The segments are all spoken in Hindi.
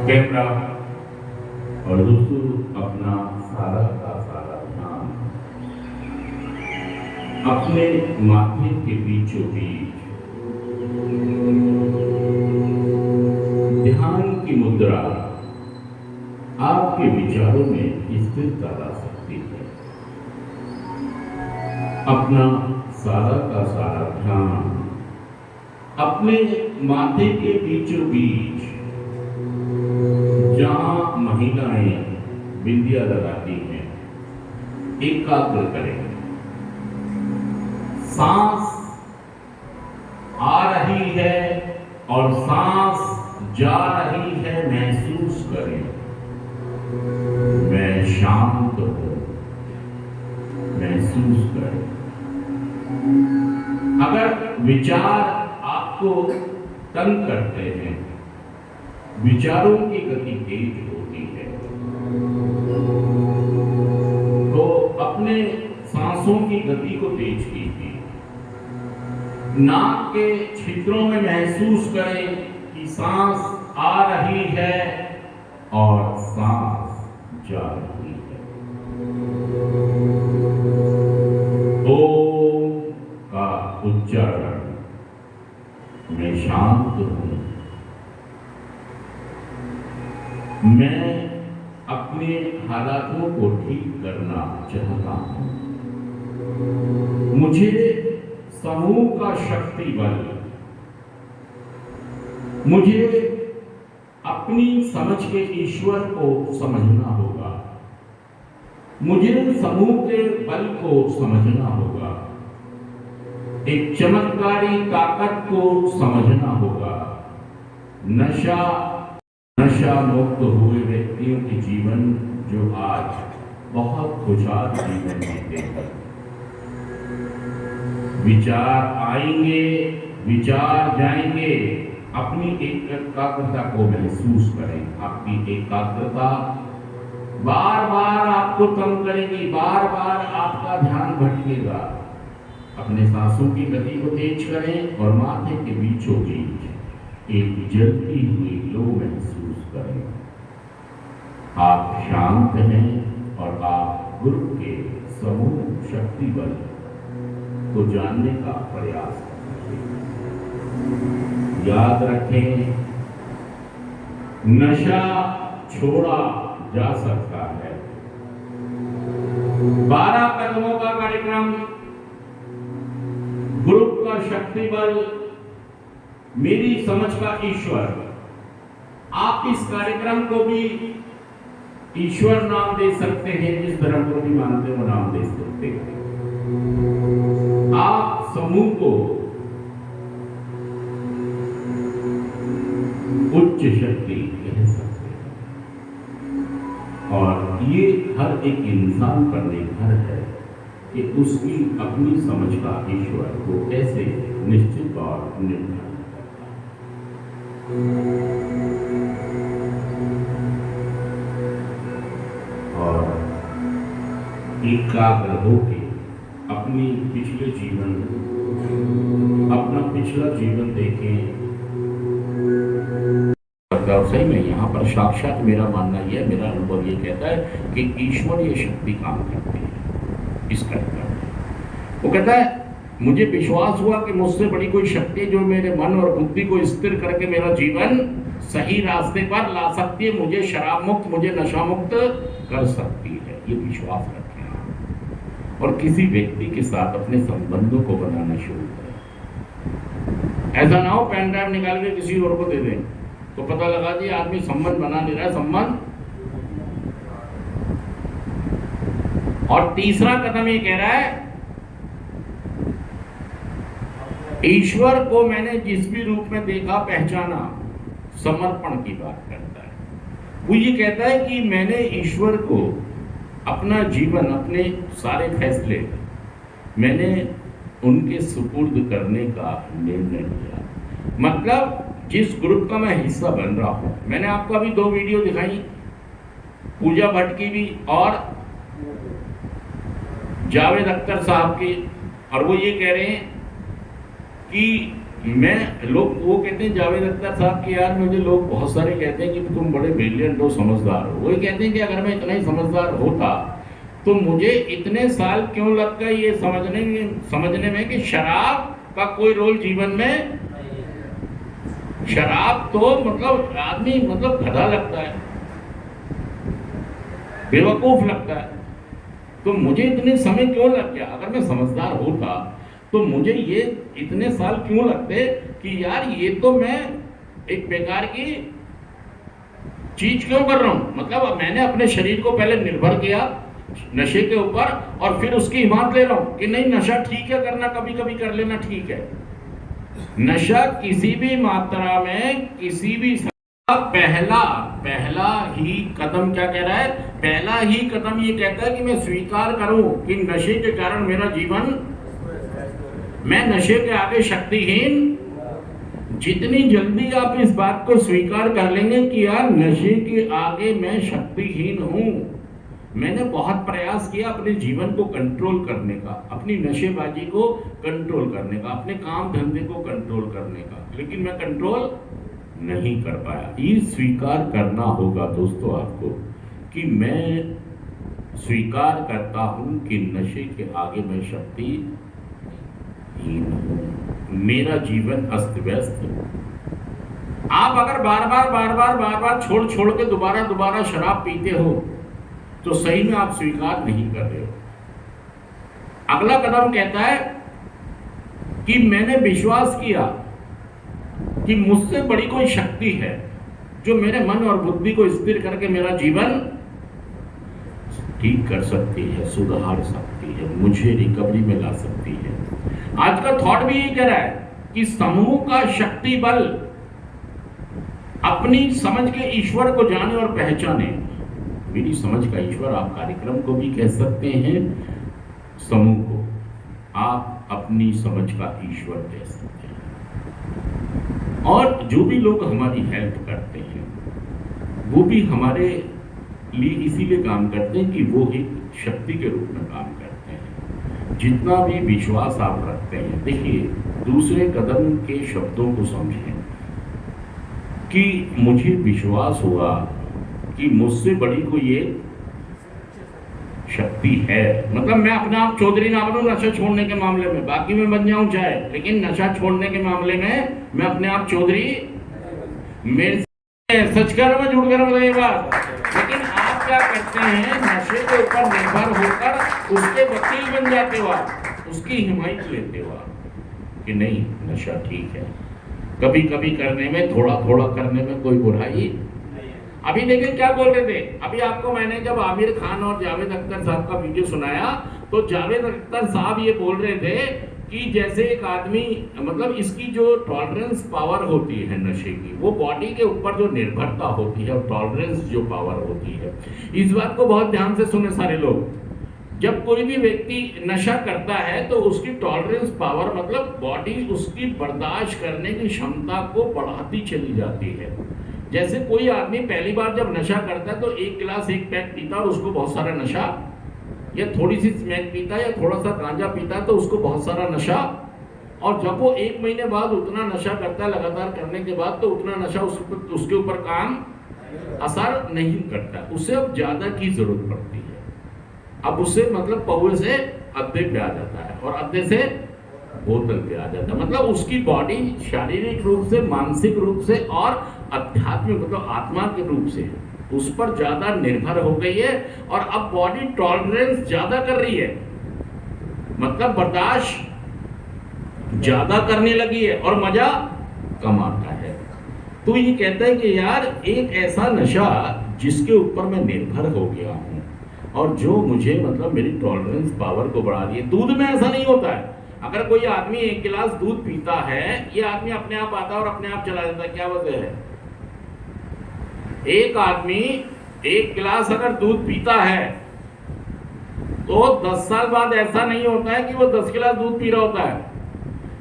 कैमरा और दोस्तों अपना सारा का सारा ध्यान अपने माथे के बीचों बीच ध्यान की मुद्रा आपके विचारों में स्थिरता ला सकती है। अपना सारा का सारा ध्यान अपने माथे के बीचों बीच जहां महिलाएं बिंदिया लगाती हैं एकाग्र करें। सांस आ रही है और सांस जा रही है महसूस करें। मैं शांत हूं महसूस करें। अगर विचार आपको तंग करते हैं, विचारों की गति तेज होती है, तो अपने सांसों की गति को तेज कीजिए। नाक के छिद्रों में महसूस करें कि सांस आ रही है और सांस जा रही है। ओम का उच्चारण। मैं शांत हूं। मैं अपने हालातों को ठीक करना चाहता हूं। मुझे समूह का शक्ति बल, मुझे अपनी समझ के ईश्वर को समझना होगा। मुझे समूह के बल को समझना होगा। एक चमत्कारी ताकत को समझना होगा। नशा मुक्त हुए व्यक्तियों के जीवन जो आज बहुत खुशहाल जीवन जीते हैं। विचार आएंगे, विचार जाएंगे। अपनी एकाग्रता को महसूस करें। आपकी एकाग्रता बार बार आपको तंग करेगी, बार बार आपका ध्यान भटकेगा। अपने सांसों की गति को तेज करें और माथे के बीचों बीच एक जलती हुई लो महसूस करें। आप शांत हैं और आप गुरु के समूह शक्ति बल को जानने का प्रयास करें। याद रखें, नशा छोड़ा जा सकता है। 12 कदमों का कार्यक्रम, गुरु का शक्ति बल, मेरी समझ का ईश्वर। आप इस कार्यक्रम को भी ईश्वर नाम दे सकते हैं, जिस धर्म को भी मानते हो नाम दे सकते हैं। आप समूह को उच्च शक्ति कह सकते हैं और ये हर एक इंसान पर निर्भर है कि उसकी अपनी समझ का ईश्वर को कैसे निश्चित और निर्धारित करता है। और एकाग्र होके अपनी पिछले जीवन, अपना पिछला जीवन देखें। सही में यहाँ पर साक्षात मेरा मानना यह, मेरा अनुभव ये कहता है कि ईश्वरीय शक्ति काम करती है इस कार्यक्रम में। वो कहता है मुझे विश्वास हुआ कि मुझसे बड़ी कोई शक्ति जो मेरे मन और बुद्धि को स्थिर करके मेरा जीवन सही रास्ते पर ला सकती है, मुझे शराब मुक्त, मुझे नशा मुक्त कर सकती है। ये विश्वास रखें और किसी व्यक्ति के साथ अपने संबंधों को बनाना शुरू करें। ऐसा ना हो पेन ड्राइव निकाल के किसी और को दे दें तो पता लगा जी आदमी संबंध बना ले रहा है। संबंध। और तीसरा कदम ये कह रहा है, ईश्वर को मैंने जिस भी रूप में देखा पहचाना, समर्पण की बात करता है। वो ये कहता है कि मैंने ईश्वर को अपना जीवन, अपने सारे फैसले मैंने उनके सुपुर्द करने का निर्णय लिया। मतलब जिस ग्रुप का मैं हिस्सा बन रहा हूं, मैंने आपको अभी 2 वीडियो दिखाई, पूजा भट्ट की भी और जावेद अख्तर साहब की, और वो ये कह रहे हैं कि मैं लोग वो कहते हैं जावेद अख्तर साहब कि यार मुझे लोग बहुत सारे कहते हैं कि तुम बड़े ब्रिलियंट हो, समझदार हो। वो कहते हैं कि अगर मैं इतना ही समझदार होता तो मुझे इतने साल क्यों लग गए ये समझने में कि शराब का कोई रोल जीवन में, शराब तो मतलब आदमी मतलब गधा लगता है, बेवकूफ लगता है। तो मुझे इतने समय क्यों लग गया? अगर मैं समझदार होता तो मुझे ये इतने साल क्यों लगते कि यार ये तो मैं एक बेकार की चीज क्यों कर रहा हूं। मतलब मैंने अपने शरीर को पहले निर्भर किया नशे के ऊपर और फिर उसकी हिमात ले रहा हूं कि नहीं नशा ठीक है करना, कभी कभी कर लेना ठीक है। नशा किसी भी मात्रा में किसी भी पहला ही कदम क्या कह रहा है? पहला ही कदम ये कहता है कि मैं स्वीकार करूं कि नशे के कारण मेरा जीवन, मैं नशे के आगे शक्तिहीन। जितनी जल्दी आप इस बात को स्वीकार कर लेंगे कि यार नशे के आगे मैं शक्तिहीन हूं, मैंने बहुत प्रयास किया अपने जीवन को कंट्रोल करने का, अपनी नशेबाजी को कंट्रोल करने का, अपने काम धंधे को कंट्रोल करने का, लेकिन मैं कंट्रोल नहीं कर पाया। ये स्वीकार करना होगा दोस्तों आपको कि मैं स्वीकार करता हूं कि नशे के आगे मैं शक्तिहीन हूं, मेरा जीवन अस्त व्यस्त। आप अगर बार बार छोड़ के दोबारा शराब पीते हो तो सही में आप स्वीकार नहीं कर रहे हो। अगला कदम कहता है कि मैंने विश्वास किया कि मुझसे बड़ी कोई शक्ति है जो मेरे मन और बुद्धि को स्थिर करके मेरा जीवन ठीक कर सकती है, सुधार सकती है, मुझे रिकवरी में ला सकती है। आज का थॉट भी ये कह रहा है कि समूह का शक्ति बल अपनी समझ के ईश्वर को जाने और पहचाने। मेरी समझ का ईश्वर आप कार्यक्रम को भी कह सकते हैं, समूह को आप अपनी समझ का ईश्वर कह सकते हैं। और जो भी लोग हमारी हेल्प करते हैं वो भी हमारे लिए इसीलिए काम करते हैं कि वो एक शक्ति के रूप में काम करते हैं। जितना भी विश्वास आप रखते हैं, देखिए दूसरे कदम के शब्दों को समझें कि मुझे विश्वास हुआ कि मुझसे बड़ी कोई एक शक्ति है। मतलब मैं अपने आप चौधरी ना बनूं नशा छोड़ने के मामले में, बाकी में बन जाऊं चाहे, लेकिन नशा छोड़ने के मामले में मैं अपने आप चौधरी मेरे सच कर में जुड़ कर बताइए बात। लेकिन आप क्या करते हैं? नशे के ऊपर निर्भर होकर उसके वकील बन जाते हो, आप उसकी हिमायत लेते हो कि नहीं नशा ठीक है, कभी कभी करने में, थोड़ा थोड़ा करने में कोई बुराई। अभी देखिए क्या बोल रहे थे, अभी आपको मैंने जब आमिर खान और जावेद अख्तर साहब का वीडियो सुनाया तो जावेद अख्तर साहब ये बोल रहे थे कि जैसे एक आदमी, मतलब इसकी जो टॉलरेंस पावर होती है नशे की, वो बॉडी के ऊपर जो निर्भरता होती है और टॉलरेंस जो पावर होती है, इस बात को बहुत ध्यान से सुने सारे लोग। जब कोई भी व्यक्ति नशा करता है तो उसकी टॉलरेंस पावर, मतलब बॉडी उसकी बर्दाश्त करने की क्षमता को बढ़ाती चली जाती है। जैसे कोई आदमी पहली बार जब नशा करता है तो एक गिलास एक पैक पीता और उसको बहुत सारा नशा, या थोड़ी सी स्मैक पीता या थोड़ा सा गांजा पीता तो उसको बहुत सारा नशा, और जब वो 1 महीने बाद उतना नशा करता है लगातार करने के बाद तो उतना नशा उसके ऊपर काम असर नहीं करता, उसे अब ज्यादा की जरूरत पड़ती है। अब उससे मतलब पौवे से अद्धे पे आ जाता है और अद्धे से बोतल पे आ जाता है। मतलब उसकी बॉडी शारीरिक रूप से, मानसिक रूप से और आध्यात्मिक मतलब आत्मा के रूप से उस पर ज्यादा निर्भर हो गई है और अब बॉडी टॉलरेंस ज्यादा कर रही है, मतलब बर्दाश्त ज्यादा करने लगी है और मजा कम आता है। तो ये कहता है कि यार एक ऐसा नशा जिसके ऊपर मैं निर्भर हो गया हूं और जो मुझे मतलब मेरी टॉलरेंस पावर को बढ़ा रही है। दूध में ऐसा नहीं होता है, अगर कोई आदमी 1 गिलास दूध पीता है, ये आदमी अपने आप आता है और अपने आप चला जाता है, क्या वजह है? एक आदमी 1 गिलास अगर दूध पीता है तो 10 साल बाद ऐसा नहीं होता है कि वो 10 गिलास दूध पी रहा होता है।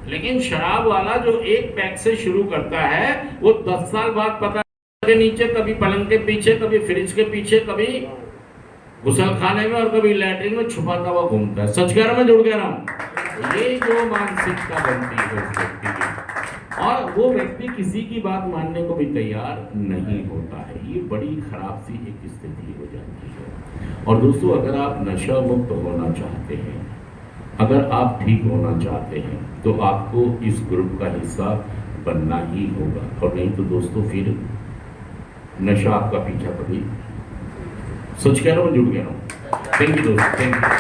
लेकिन शराब वाला जो 1 पैक से शुरू करता है वो 10 साल बाद पता के नीचे, कभी पलंग के पीछे, कभी फ्रिज के पीछे, कभी गुसल खाने में और कभी लैट्रिन में छुपाता हुआ घूमता है। सच कह रहा मैं, जुड़ गया रहा हूं। ये जो मानसिकता बनती है उस व्यक्ति की, और वो व्यक्ति किसी की बात मानने को भी तैयार नहीं होता है। ये बड़ी खराब सी एक स्थिति हो जाती है। और दोस्तों, अगर आप नशा मुक्त होना चाहते हैं, अगर आप ठीक होना चाहते हैं, तो आपको इस ग्रुप का हिस्सा बनना ही होगा। और नहीं तो दोस्तों फिर नशा आपका पीछा कभी, सोच कह रहा हूँ, जुड़ गया हूँ। थैंक यू दोस्तों, थैंक यू।